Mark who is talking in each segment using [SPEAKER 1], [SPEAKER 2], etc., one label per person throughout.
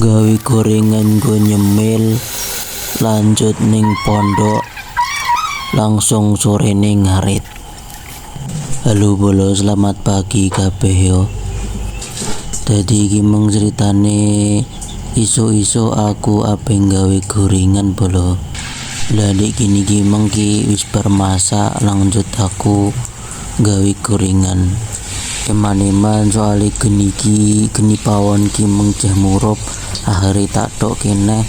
[SPEAKER 1] Gawe gorengan go nyemil, lanjut ning pondok, langsung sorene ngarit. Halo bolo, selamat pagi kabeh yo. Dadi iki mung ceritane iso-iso aku ape gawe gorengan bolo. Lah nek gini ki mung ki wis bar masak, lanjut aku gawe gorengan. Eman-eman soal geni pawon ki mung cah murup, akhire tak tok kene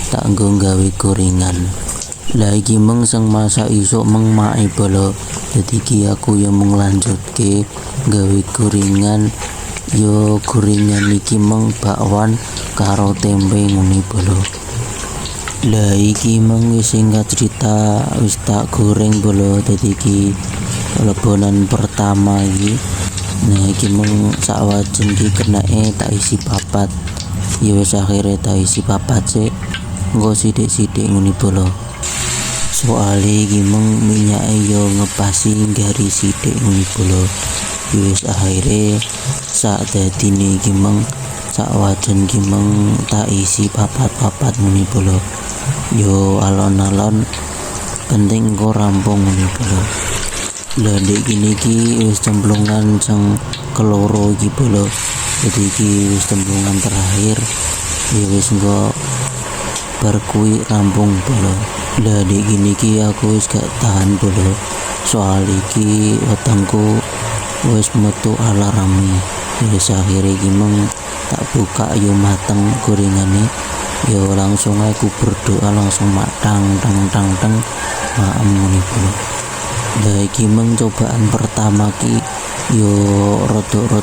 [SPEAKER 1] tak nggo gawe gorengan. Lah iki mung sing masak isuk mung mae bolo. Dadi ki aku yo mung lanjutke gawe gorengan. Yo gorengan iki mung bakwan karo tempe ngene bolo. Lah iki mung wis singkat cerita wis tak goreng bolo. Dadi iki lebonan pertama iki. Nah iki mung sak wajan iki kenake tak isi papat. Ya wis akhire tak isi papat sik. Engko sithik-sithik ngene bolo. Soale iki mung minyake yo ngepasi gari sithik ngene bolo. Ya wis akhire sak dadine iki mung sak wajan iki mung tak isi papat-papat ngene bolo. Yo alon-alon penting engko rampung ngene bolo. Lah ndek gini ki wis cemplungan sing keloro iki bolo. Jadi iki wis cemplungan terakhir. Ya wis engko bar kuwi rampung bolo. Lah ndek gini ki aku wis gak tahan bolo. Soal iki wetengku wis metu alarme. Wis akhire iki mung tak buka yo mateng gorengane. Yo langsung aku berdoa langsung matang tang maem ngene bolo. Lah iki mung cobaan pertama ki yo rada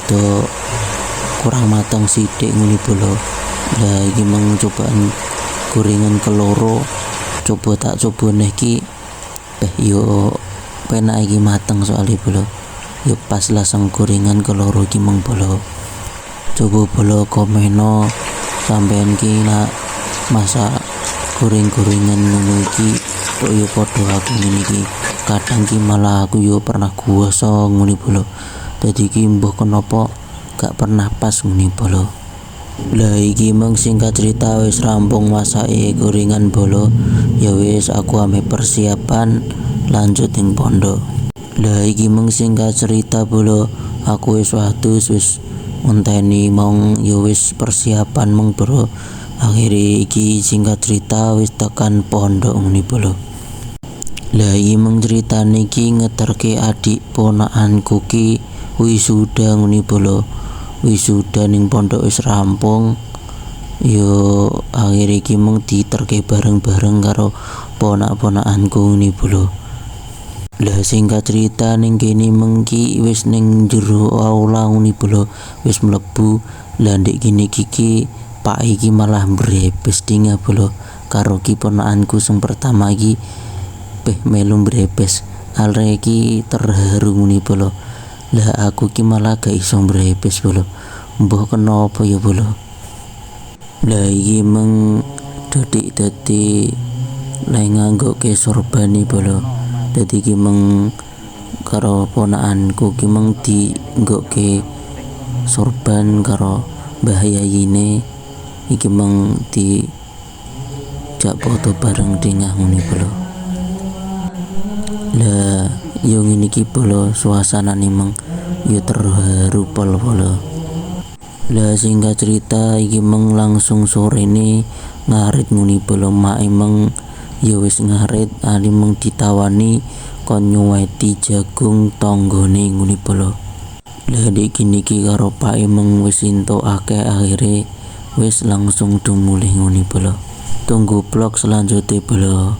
[SPEAKER 1] kurang matang sithik ngene bolo. Lah iki mung cobaan gorengan keloro, coba neh ki yo penak iki mateng soalnya bolo. Yo pas lasang gorengan keloro iki mung bolo. Coba bolo komeno sampean ki nak masak gorengan ngono iki kok yo padha aku ngene iki. Kadang ki malah aku yo pernah kuwasa ngene bolo. Dadi ki mbah kenapa gak pernah pas ngene bolo. Lah iki mung singkat cerita wis rampung masake gorengan bolo. Ya wis aku ame persiapan lanjut ing pondok. Lah iki mung singkat cerita bolo. Aku wis wadus wis ngenteni mong ya wis persiapan mung bro. Akhire iki singkat cerita wis tekan pondok ngene bolo. Lah iki mung critane iki ngeterke adik ponakanku ki wisuda ngene bolo. Wisuda ning pondok wis rampung. Yo akhire iki mung diterke bareng-bareng karo ponak-ponakanku ngene bolo. Lah singkat cerita ning kene mung ki wis ning jero aula ngene bolo. Wis mlebu. Lah ndek kene iki Pak iki malah brebes dinga bolo. Karo ki ponakanku sing pertama iki melu brebes. Alre iki terharu ngene bolo. Lah aku ki malah gak iso brebes bolo. Mbah kenapa ya bolo. Lah iki mung dadi lek nganggoke sorban iki bolo. Dadi ki mung karo ponakanku ki mung dienggoke sorban karo Mbah Yayine. Iki mung di jak foto bareng dingah ngene bolo. Lah yo ngene iki bolo suasanane mung yo terharu bolo. Lah singkat cerita iki mung langsung sorene ngarit ngene bolo. Mak emang yo wis ngarit ali mung ditawani kon nyuweti jagung tanggane ngene bolo. Lah nek gini iki karo Pak emang wis entuk akeh akhire wis langsung dumulih ngene bolo. Tunggu vlog selanjutnya bolo.